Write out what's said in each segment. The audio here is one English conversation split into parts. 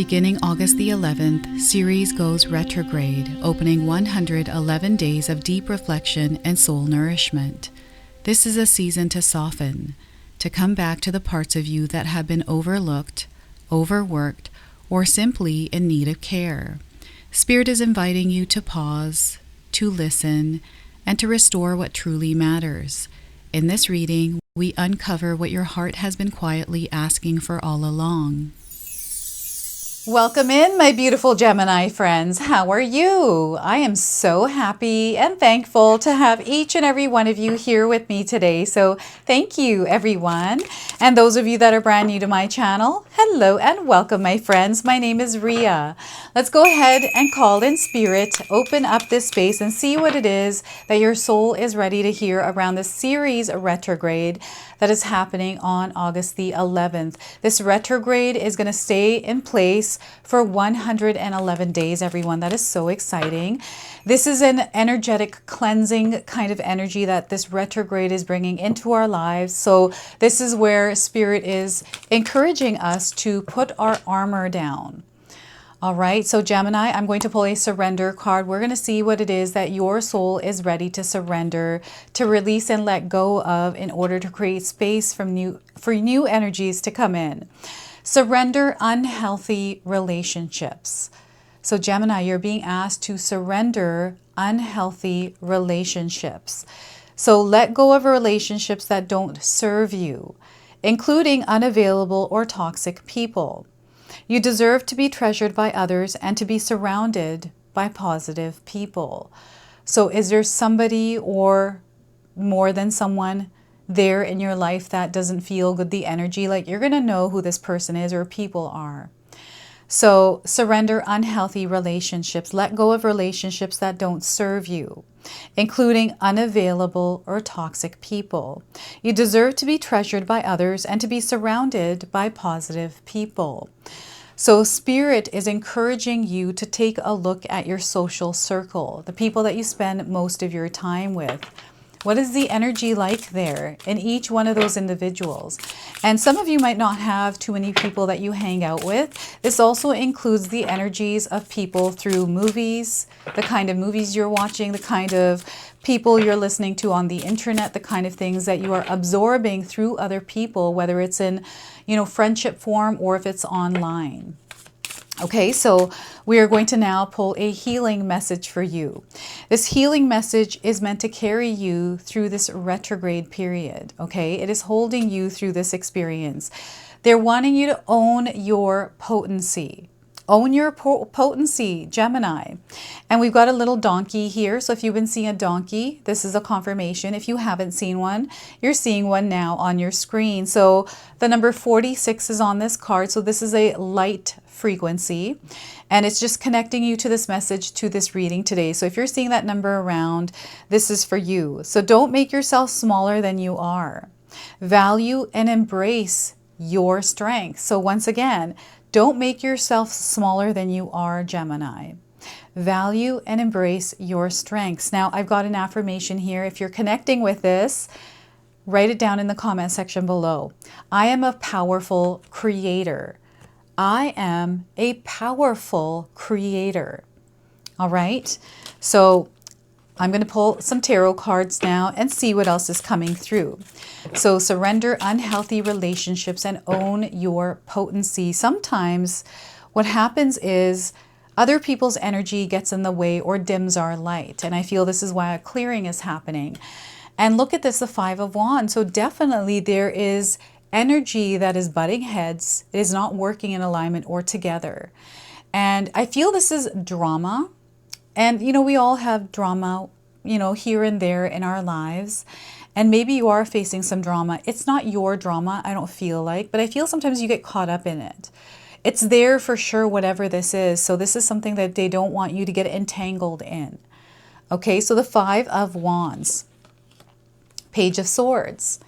Beginning August the 11th, Ceres goes retrograde, opening 111 days of deep reflection and soul nourishment. This is a season to soften, to come back to the parts of you that have been overlooked, overworked, or simply in need of care. Spirit is inviting you to pause, to listen, and to restore what truly matters. In this reading, we uncover what your heart has been quietly asking for all along. Welcome in, my beautiful Gemini friends. How are you? I am so happy and thankful to have each and every one of you here with me today. So thank you, everyone. And those of you that are brand new to my channel, hello and welcome, my friends. My name is Ria. Let's go ahead and call in spirit, open up this space and see what it is that your soul is ready to hear around this Ceres retrograde that is happening on August the 11th. This retrograde is going to stay in place for 111 days, everyone. That is so exciting. This is an energetic cleansing kind of energy that this retrograde is bringing into our lives. So this is where Spirit is encouraging us to put our armor down. All right, so Gemini, I'm going to pull a surrender card. We're going to see what it is that your soul is ready to surrender, to release and let go of in order to create space for new energies to come in. Surrender unhealthy relationships. So Gemini, you're being asked to surrender unhealthy relationships. So let go of relationships that don't serve you, including unavailable or toxic people. You deserve to be treasured by others and to be surrounded by positive people. So is there somebody or more than someone there in your life that doesn't feel good, the energy? Like, you're going to know who this person is or people are. So surrender unhealthy relationships. Let go of relationships that don't serve you, including unavailable or toxic people. You deserve to be treasured by others and to be surrounded by positive people. So Spirit is encouraging you to take a look at your social circle, the people that you spend most of your time with. What is the energy like there in each one of those individuals? And some of you might not have too many people that you hang out with. This also includes the energies of people through movies, the kind of movies you're watching, the kind of people you're listening to on the internet, the kind of things that you are absorbing through other people, whether it's in, friendship form or if it's online. Okay, so we are going to now pull a healing message for you. This healing message is meant to carry you through this retrograde period, okay? It is holding you through this experience. They're wanting you to own your potency. Own your potency, Gemini. And we've got a little donkey here. So if you've been seeing a donkey, this is a confirmation. If you haven't seen one, you're seeing one now on your screen. So the number 46 is on this card. So this is a light frequency. And it's just connecting you to this message, to this reading today. So if you're seeing that number around, this is for you. So don't make yourself smaller than you are. Value and embrace your strength. So once again, don't make yourself smaller than you are, Gemini. Value and embrace your strengths. Now, I've got an affirmation here. If you're connecting with this, write it down in the comment section below. I am a powerful creator. I am a powerful creator. All right. So I'm going to pull some tarot cards now and see what else is coming through. So surrender unhealthy relationships and own your potency. Sometimes what happens is other people's energy gets in the way or dims our light. And I feel this is why a clearing is happening. And look at this, the 5 of Wands. So definitely there is energy that is butting heads. It is not working in alignment or together. And I feel this is drama. And, we all have drama, here and there in our lives. And maybe you are facing some drama. It's not your drama, I don't feel like, but I feel sometimes you get caught up in it. It's there for sure, whatever this is. So this is something that they don't want you to get entangled in. Okay, so the 5 of Wands, Page of Swords.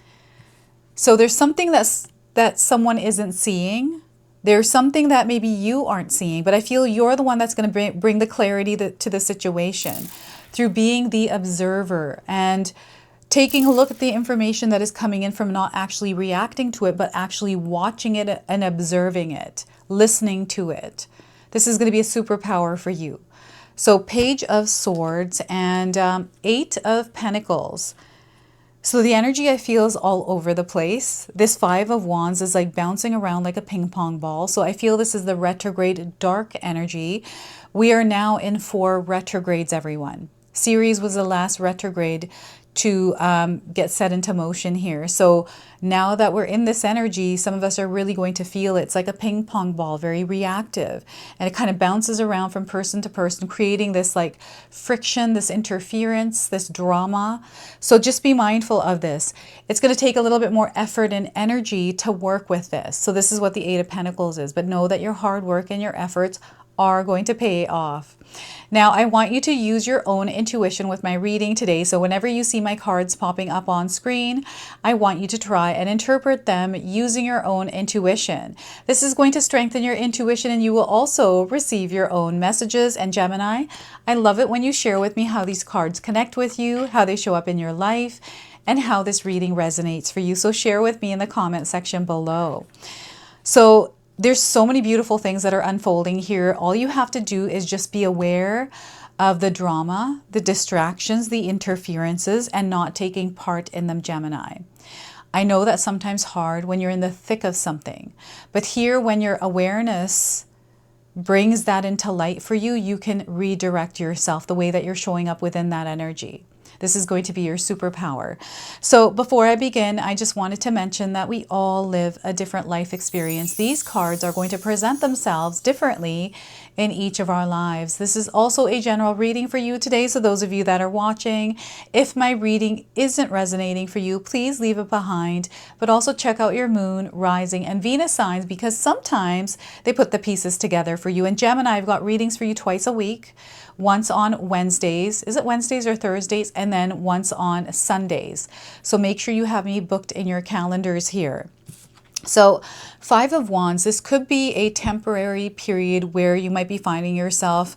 So there's something that someone isn't seeing. There's something that maybe you aren't seeing, but I feel you're the one that's going to bring the clarity to the situation through being the observer and taking a look at the information that is coming in from not actually reacting to it, but actually watching it and observing it. listening to it. This is going to be a superpower for you. So Page of Swords and Eight of Pentacles. So the energy I feel is all over the place. This Five of Wands is like bouncing around like a ping pong ball. So I feel this is the retrograde dark energy. We are now in 4 retrogrades, everyone. Ceres was the last retrograde to get set into motion here. So now that we're in this energy, some of us are really going to feel it's like a ping pong ball, very reactive. And it kind of bounces around from person to person, creating this like friction, this interference, this drama. So just be mindful of this. It's going to take a little bit more effort and energy to work with this. So this is what the Eight of Pentacles is. But know that your hard work and your efforts are going to pay off. Now, I want you to use your own intuition with my reading today. So whenever you see my cards popping up on screen, I want you to try and interpret them using your own intuition. This is going to strengthen your intuition, and you will also receive your own messages. And Gemini, I love it when you share with me how these cards connect with you, how they show up in your life, and how this reading resonates for you. So share with me in the comment section below. So there's so many beautiful things that are unfolding here. All you have to do is just be aware of the drama, the distractions, the interferences, and not taking part in them, Gemini. I know that's sometimes hard when you're in the thick of something, but here when your awareness brings that into light for you, you can redirect yourself the way that you're showing up within that energy. This is going to be your superpower. So before I begin, I just wanted to mention that we all live a different life experience. These cards are going to present themselves differently in each of our lives. This is also a general reading for you today. So those of you that are watching, if my reading isn't resonating for you, please leave it behind. But also check out your moon, rising, and Venus signs, because sometimes they put the pieces together for you. And Gemini, I've got readings for you twice a week. Once on Wednesdays, is it Wednesdays or Thursdays? And then once on Sundays. So make sure you have me booked in your calendars here. So Five of Wands, this could be a temporary period where you might be finding yourself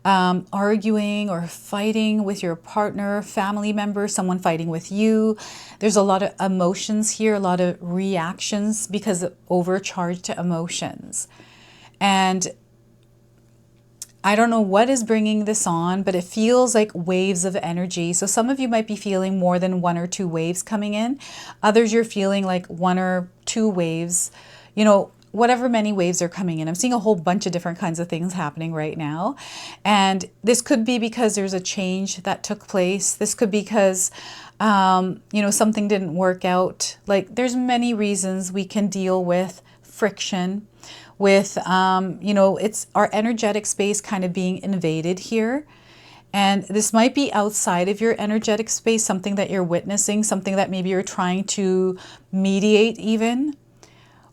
arguing or fighting with your partner, family member, someone fighting with you. There's a lot of emotions here, a lot of reactions because of overcharged emotions. And I don't know what is bringing this on, but it feels like waves of energy. So some of you might be feeling more than 1 or 2 waves coming in. Others, you're feeling like 1 or 2 waves, you know, whatever many waves are coming in. I'm seeing a whole bunch of different kinds of things happening right now. And this could be because there's a change that took place. This could be because, you know, something didn't work out. Like there's many reasons we can deal with friction, with, you know, it's our energetic space kind of being invaded here. And this might be outside of your energetic space, something that you're witnessing, something that maybe you're trying to mediate even,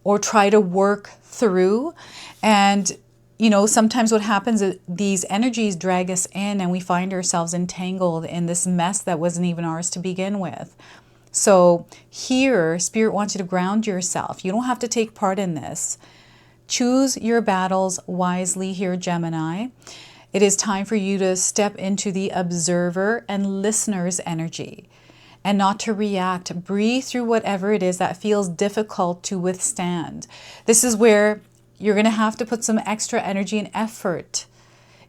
or try to work through. And, you know, sometimes what happens is these energies drag us in and we find ourselves entangled in this mess that wasn't even ours to begin with. So here, Spirit wants you to ground yourself. You don't have to take part in this. Choose your battles wisely here, Gemini. It is time for you to step into the observer and listener's energy and not to react. Breathe through whatever it is that feels difficult to withstand. This is where you're going to have to put some extra energy and effort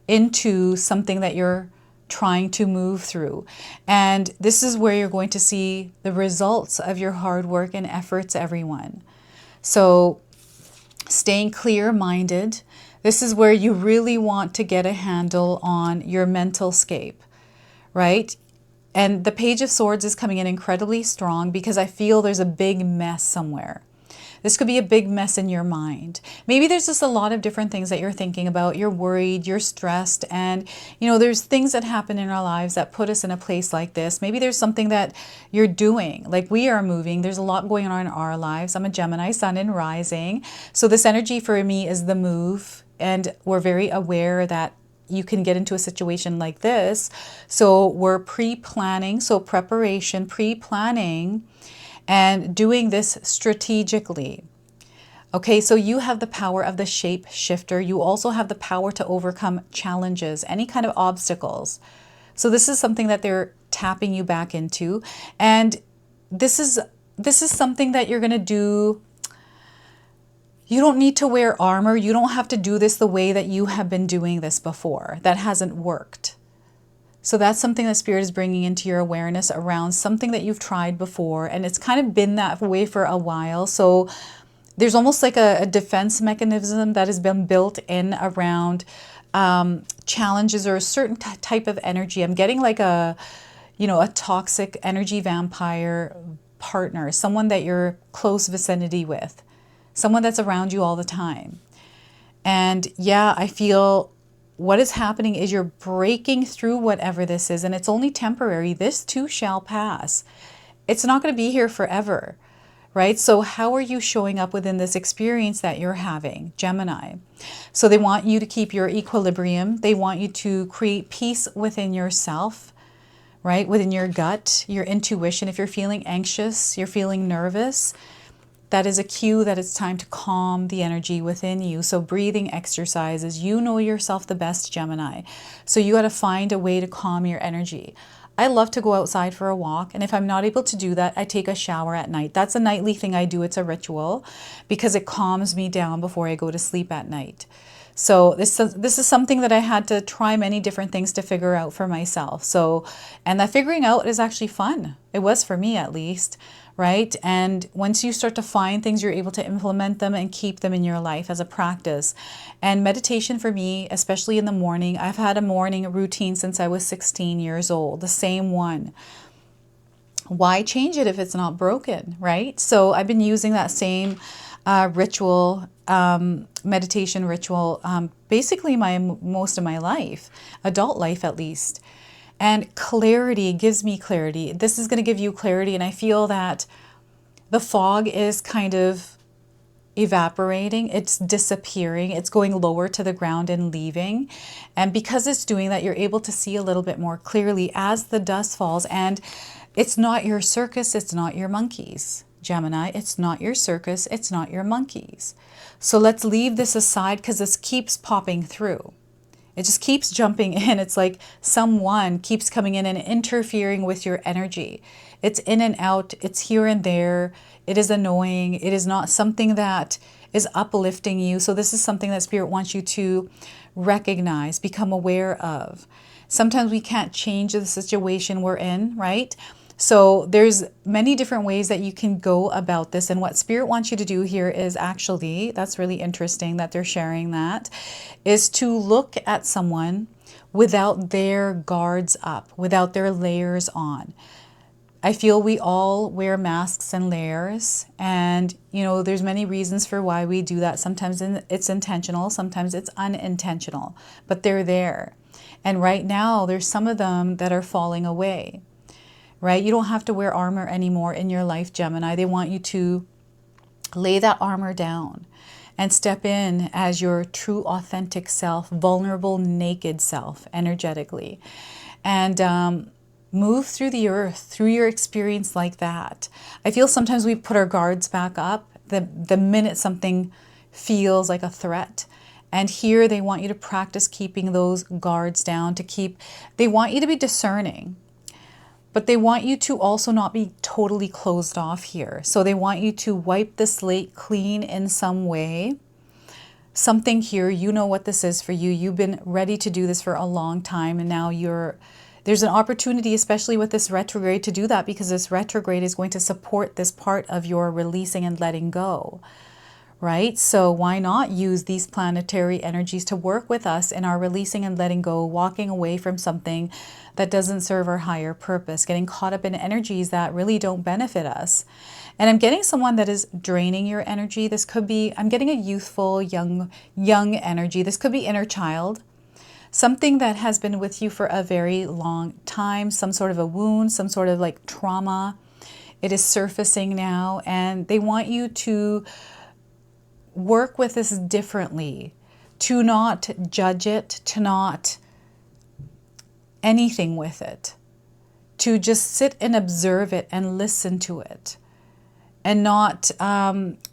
into something that you're trying to move through. And this is where you're going to see the results of your hard work and efforts, everyone. So staying clear-minded. This is where you really want to get a handle on your mental scape, right? And the Page of Swords is coming in incredibly strong because I feel there's a big mess somewhere. This could be a big mess in your mind. Maybe there's just a lot of different things that you're thinking about. You're worried, you're stressed, and you know, there's things that happen in our lives that put us in a place like this. Maybe there's something that you're doing, like we are moving. There's a lot going on in our lives. I'm a Gemini, sun and rising. So this energy for me is the move, and we're very aware that you can get into a situation like this. So we're pre-planning, so preparation, pre-planning, and doing this strategically. Okay, so you have the power of the shape shifter. You also have the power to overcome challenges, any kind of obstacles. So this is something that they're tapping you back into. And this is something that you're going to do You don't need to wear armor. You don't have to do this the way that you have been doing this before. That hasn't worked. So that's something that Spirit is bringing into your awareness around something that you've tried before. And it's kind of been that way for a while. So there's almost like a defense mechanism that has been built in around challenges or a certain type of energy. I'm getting like a toxic energy vampire partner, someone that you're close vicinity with, someone that's around you all the time. And yeah, I feel what is happening is you're breaking through whatever this is, and it's only temporary. This too shall pass. It's not going to be here forever, right? So how are you showing up within this experience that you're having, Gemini? So they want you to keep your equilibrium. They want you to create peace within yourself, right? Within your gut, your intuition. If you're feeling anxious, you're feeling nervous, that is a cue that it's time to calm the energy within you. So breathing exercises, you know yourself the best, Gemini. So you got to find a way to calm your energy. I love to go outside for a walk. And if I'm not able to do that, I take a shower at night. That's a nightly thing I do. It's a ritual because it calms me down before I go to sleep at night. So this is something that I had to try many different things to figure out for myself. So, and that figuring out is actually fun. It was for me at least. Right? And once you start to find things, you're able to implement them and keep them in your life as a practice. And meditation for me, especially in the morning, I've had a morning routine since I was 16 years old, the same one. Why change it if it's not broken, right? So I've been using that same ritual, meditation ritual, basically most of my life, adult life at least. And clarity gives me clarity. This is going to give you clarity. And I feel that the fog is kind of evaporating. It's disappearing. It's going lower to the ground and leaving. And because it's doing that, you're able to see a little bit more clearly as the dust falls. And it's not your circus. It's not your monkeys, Gemini. It's not your circus. It's not your monkeys. So let's leave this aside because this keeps popping through. It just keeps jumping in. It's like someone keeps coming in and interfering with your energy. It's in and out. It's here and there. It is annoying. It is not something that is uplifting you. So this is something that Spirit wants you to recognize, become aware of. Sometimes we can't change the situation we're in, right? So there's many different ways that you can go about this. And what Spirit wants you to do here is actually, that's really interesting that they're sharing that, is to look at someone without their guards up, without their layers on. I feel we all wear masks and layers, and there's many reasons for why we do that. Sometimes it's intentional, sometimes it's unintentional, but they're there. And right now, there's some of them that are falling away. Right? You don't have to wear armor anymore in your life, Gemini. They want you to lay that armor down and step in as your true, authentic self, vulnerable, naked self, energetically. And move through the earth, through your experience like that. I feel sometimes we put our guards back up the minute something feels like a threat. And here they want you to practice keeping those guards down, they want you to be discerning. But they want you to also not be totally closed off here. So they want you to wipe the slate clean in some way. Something here, you know what this is for you. You've been ready to do this for a long time. And now there's an opportunity, especially with this retrograde, to do that, because this retrograde is going to support this part of your releasing and letting go. Right? So why not use these planetary energies to work with us in our releasing and letting go, walking away from something that doesn't serve our higher purpose, getting caught up in energies that really don't benefit us. And I'm getting someone that is draining your energy. This could be, I'm getting a youthful, young energy. This could be inner child, something that has been with you for a very long time, some sort of a wound, some sort of like trauma. It is surfacing now, and they want you to work with this differently, to not judge it, to not anything with it, to just sit and observe it and listen to it, and not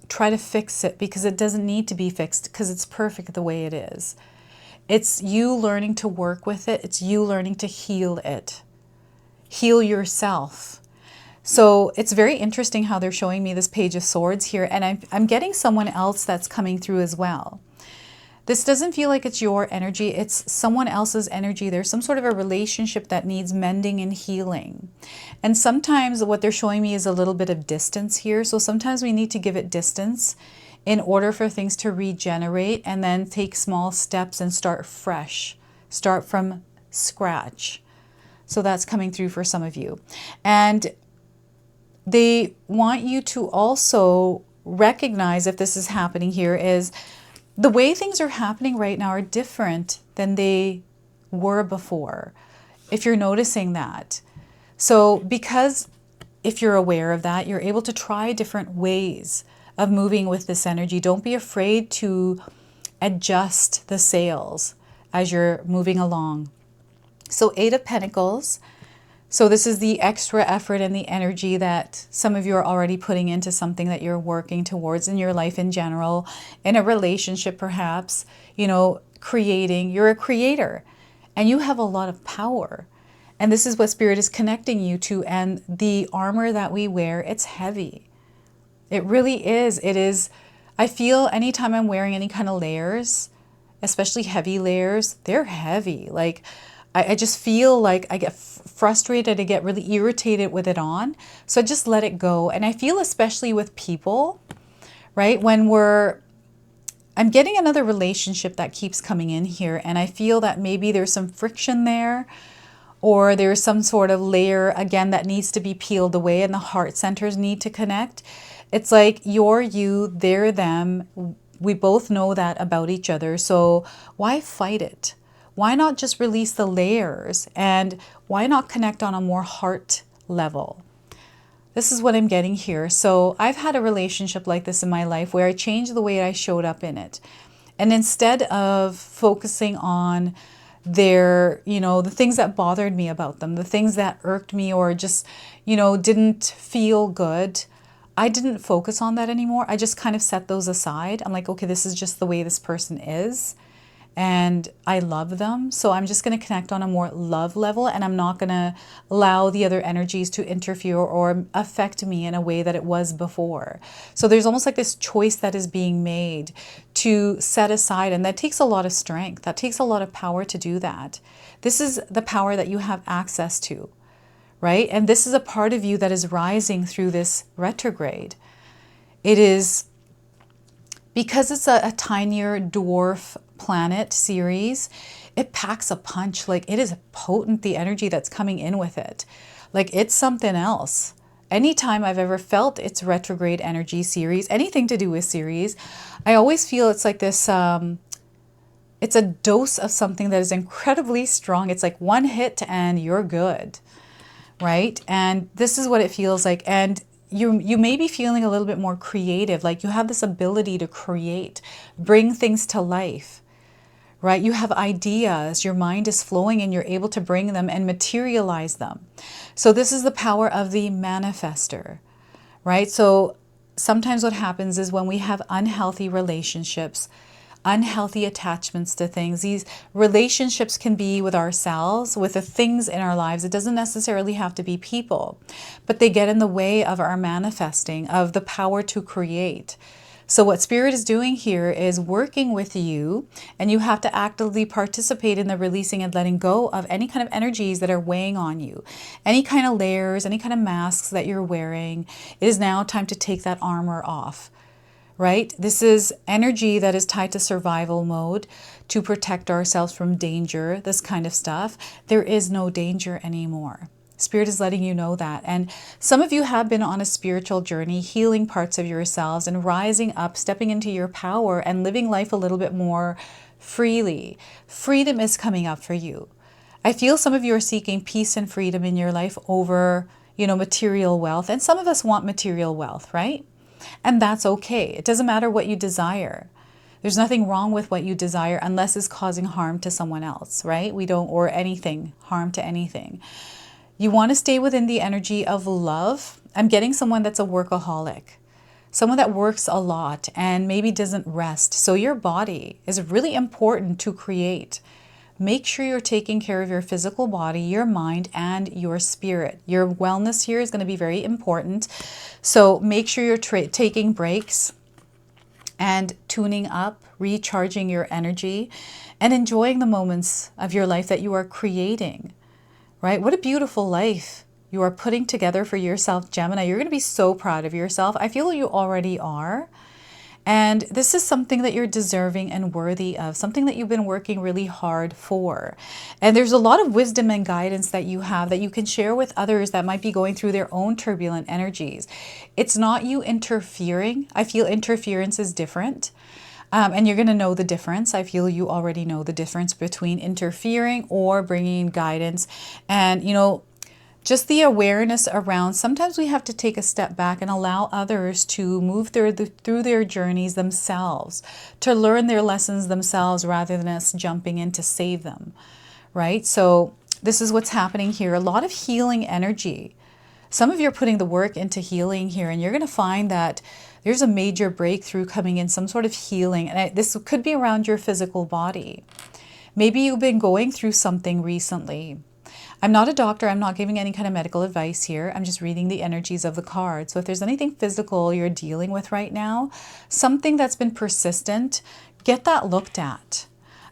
try to fix it, because it doesn't need to be fixed, because it's perfect the way it is. It's you learning to work with it. It's you learning to heal it. Heal yourself. So it's very interesting how they're showing me this Page of Swords here, and I'm getting someone else that's coming through as well. This doesn't feel like it's your energy, it's someone else's energy. There's some sort of a relationship that needs mending and healing. And sometimes what they're showing me is a little bit of distance here. So sometimes we need to give it distance in order for things to regenerate, and then take small steps and start fresh, start from scratch. So that's coming through for some of you. And they want you to also recognize, if this is happening here, is the way things are happening right now are different than they were before, if you're noticing that. So because if you're aware of that, you're able to try different ways of moving with this energy. Don't be afraid to adjust the sails as you're moving along. So 8 of Pentacles. So this is the extra effort and the energy that some of you are already putting into something that you're working towards in your life in general, in a relationship perhaps, you know, creating. You're a creator and you have a lot of power. And this is what Spirit is connecting you to. And the armor that we wear, it's heavy. It really is. It is. I feel anytime I'm wearing any kind of layers, especially heavy layers, they're heavy. Like, I just feel like I get frustrated, I get really irritated with it on. So I just let it go. And I feel especially with people, right? When I'm getting another relationship that keeps coming in here, and I feel that maybe there's some friction there, or there's some sort of layer, again, that needs to be peeled away, and the heart centers need to connect. It's like you're you, they're them. We both know that about each other. So why fight it? Why not just release the layers, and why not connect on a more heart level? This is what I'm getting here. So I've had a relationship like this in my life where I changed the way I showed up in it. And instead of focusing on their, you know, the things that bothered me about them, the things that irked me or just, you know, didn't feel good, I didn't focus on that anymore. I just kind of set those aside. I'm like, okay, this is just the way this person is. And I love them. So I'm just going to connect on a more love level, and I'm not going to allow the other energies to interfere or affect me in a way that it was before. So there's almost like this choice that is being made to set aside, and that takes a lot of strength. That takes a lot of power to do that. This is the power that you have access to, right? And this is a part of you that is rising through this retrograde. It is because it's a tinier dwarf planet series, it packs a punch. Like, it is potent, the energy that's coming in with it. Like, it's something else. Anytime I've ever felt its retrograde energy series, anything to do with series, I always feel it's like this, it's a dose of something that is incredibly strong. It's like one hit and you're good, right? And this is what it feels like. And you may be feeling a little bit more creative, like you have this ability to create, bring things to life, right? You have ideas, your mind is flowing, and you're able to bring them and materialize them. So this is the power of the manifester, right? So sometimes what happens is when we have unhealthy relationships, unhealthy attachments to things, these relationships can be with ourselves, with the things in our lives. It doesn't necessarily have to be people, but they get in the way of our manifesting, of the power to create. So what Spirit is doing here is working with you, and you have to actively participate in the releasing and letting go of any kind of energies that are weighing on you, any kind of layers, any kind of masks that you're wearing. It is now time to take that armor off. Right? This is energy that is tied to survival mode, to protect ourselves from danger, this kind of stuff. There is no danger anymore. Spirit is letting you know that. And some of you have been on a spiritual journey, healing parts of yourselves and rising up, stepping into your power and living life a little bit more freely. Freedom is coming up for you. I feel some of you are seeking peace and freedom in your life over, you know, material wealth. And some of us want material wealth, right? And that's okay. It doesn't matter what you desire. There's nothing wrong with what you desire unless it's causing harm to someone else, right? We don't, or anything, harm to anything. You want to stay within the energy of love. I'm getting someone that's a workaholic, someone that works a lot and maybe doesn't rest. So your body is really important to create. Make sure you're taking care of your physical body, your mind, and your spirit. Your wellness here is going to be very important. So make sure you're taking breaks and tuning up, recharging your energy, and enjoying the moments of your life that you are creating, right? What a beautiful life you are putting together for yourself, Gemini. You're going to be so proud of yourself. I feel you already are. And this is something that you're deserving and worthy of, something that you've been working really hard for. And there's a lot of wisdom and guidance that you have that you can share with others that might be going through their own turbulent energies. It's not you interfering. I feel interference is different. And you're going to know the difference. I feel you already know the difference between interfering or bringing guidance. And, you know, just the awareness around, sometimes we have to take a step back and allow others to move through their journeys themselves, to learn their lessons themselves rather than us jumping in to save them, right? So this is what's happening here. A lot of healing energy. Some of you are putting the work into healing here, and you're going to find that there's a major breakthrough coming in, some sort of healing. And this could be around your physical body. Maybe you've been going through something recently. I'm not a doctor. I'm not giving any kind of medical advice here. I'm just reading the energies of the card. So if there's anything physical you're dealing with right now, something that's been persistent, get that looked at.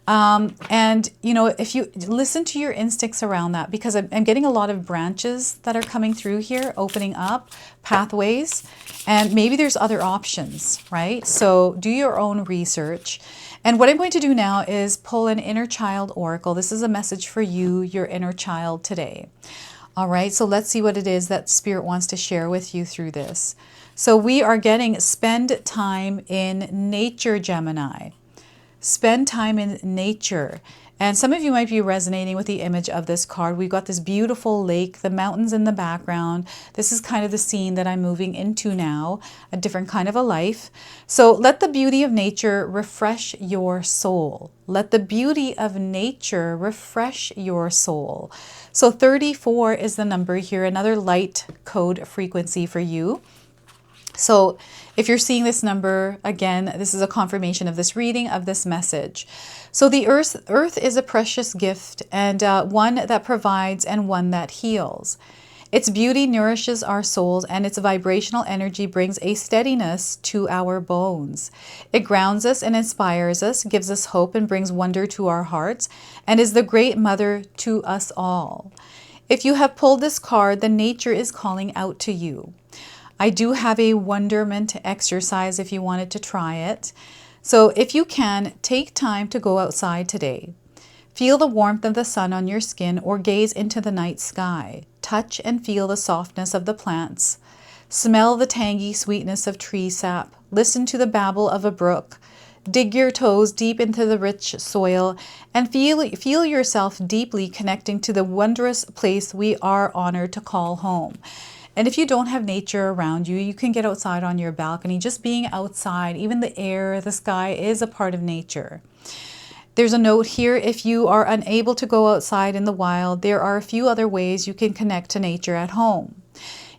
And, you know, if you listen to your instincts around that, because I'm getting a lot of branches that are coming through here, opening up pathways, and maybe there's other options, right? So do your own research. And what I'm going to do now is pull an inner child oracle. This is a message for you, your inner child today. All right, so let's see what it is that Spirit wants to share with you through this. So we are getting spend time in nature, Gemini. Spend time in nature. And some of you might be resonating with the image of this card. We've got this beautiful lake, the mountains in the background. This is kind of the scene that I'm moving into now, a different kind of a life. So let the beauty of nature refresh your soul. Let the beauty of nature refresh your soul. So 34 is the number here, another light code frequency for you. So if you're seeing this number, again, this is a confirmation of this reading, of this message. So the earth is a precious gift, and one that provides and one that heals. Its beauty nourishes our souls, and its vibrational energy brings a steadiness to our bones. It grounds us and inspires us, gives us hope and brings wonder to our hearts, and is the great mother to us all. If you have pulled this card, then nature is calling out to you. I do have a wonderment exercise if you wanted to try it. So if you can, take time to go outside today. Feel the warmth of the sun on your skin or gaze into the night sky. Touch and feel the softness of the plants. Smell the tangy sweetness of tree sap. Listen to the babble of a brook. Dig your toes deep into the rich soil and feel yourself deeply connecting to the wondrous place we are honored to call home. And if you don't have nature around you, you can get outside on your balcony. Just being outside, even the air, the sky is a part of nature. There's a note here, if you are unable to go outside in the wild, there are a few other ways you can connect to nature at home.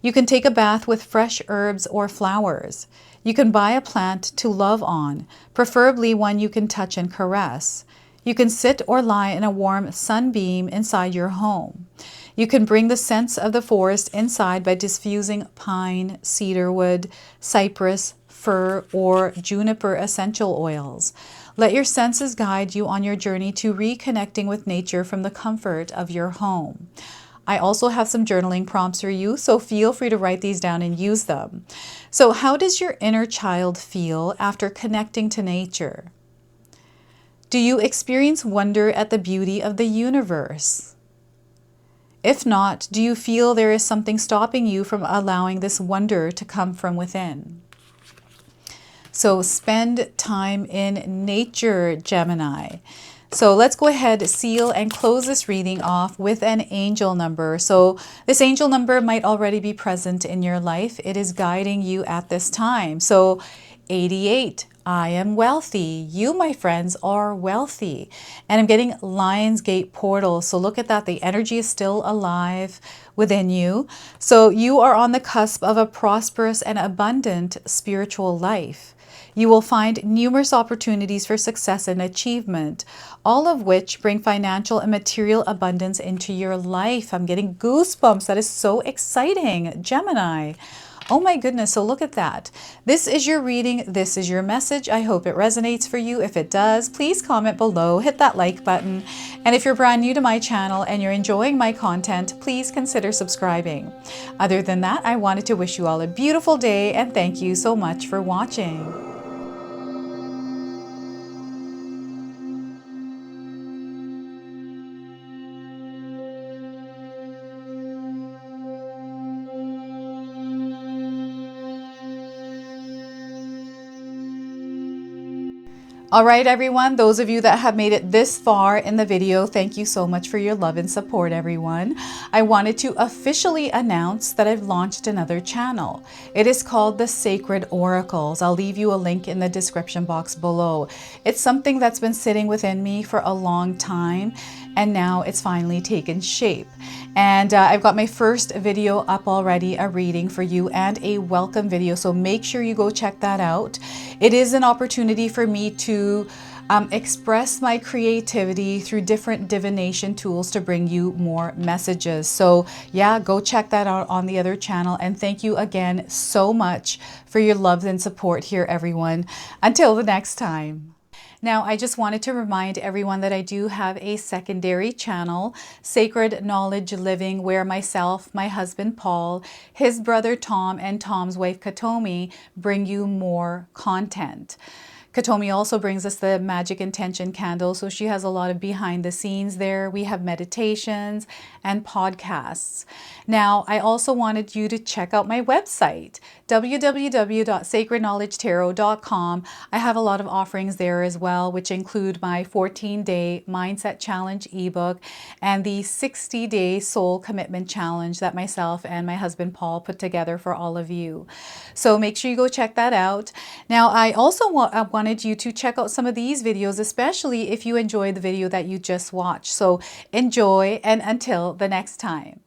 You can take a bath with fresh herbs or flowers. You can buy a plant to love on, preferably one you can touch and caress. You can sit or lie in a warm sunbeam inside your home. You can bring the scents of the forest inside by diffusing pine, cedarwood, cypress, fir, or juniper essential oils. Let your senses guide you on your journey to reconnecting with nature from the comfort of your home. I also have some journaling prompts for you, so feel free to write these down and use them. So how does your inner child feel after connecting to nature? Do you experience wonder at the beauty of the universe? If not, do you feel there is something stopping you from allowing this wonder to come from within? So spend time in nature, Gemini. So let's go ahead, seal and close this reading off with an angel number. So this angel number might already be present in your life. It is guiding you at this time. So 88. I am wealthy. You, my friends, are wealthy. And I'm getting Lion's Gate portal. So look at that. The energy is still alive within you. So you are on the cusp of a prosperous and abundant spiritual life. You will find numerous opportunities for success and achievement, all of which bring financial and material abundance into your life. I'm getting goosebumps. That is so exciting, Gemini. Oh my goodness, so look at that. This is your reading. This is your message. I hope it resonates for you. If it does, please comment below, hit that like button. And if you're brand new to my channel and you're enjoying my content, please consider subscribing. Other than that, I wanted to wish you all a beautiful day and thank you so much for watching. All right, everyone, those of you that have made it this far in the video, thank you so much for your love and support, everyone. I wanted to officially announce that I've launched another channel. It is called The Sacred Oracles. I'll leave you a link in the description box below. It's something that's been sitting within me for a long time, and now it's finally taken shape. And I've got my first video up already, a reading for you and a welcome video. So make sure you go check that out. It is an opportunity for me to express my creativity through different divination tools to bring you more messages. So yeah, go check that out on the other channel. And thank you again so much for your love and support here, everyone. Until the next time. Now, I just wanted to remind everyone that I do have a secondary channel, Sacred Knowledge Living, where myself, my husband Paul, his brother Tom, and Tom's wife Katomi bring you more content. Katomi also brings us the Magic Intention candle, so she has a lot of behind the scenes there. We have meditations and podcasts. Now, I also wanted you to check out my website, www.sacredknowledgetarot.com. I have a lot of offerings there as well, which include my 14-day Mindset Challenge ebook and the 60-day Soul Commitment Challenge that myself and my husband Paul put together for all of you. So make sure you go check that out. Now, I also wanted you to check out some of these videos, especially if you enjoyed the video that you just watched. So enjoy, and until the next time.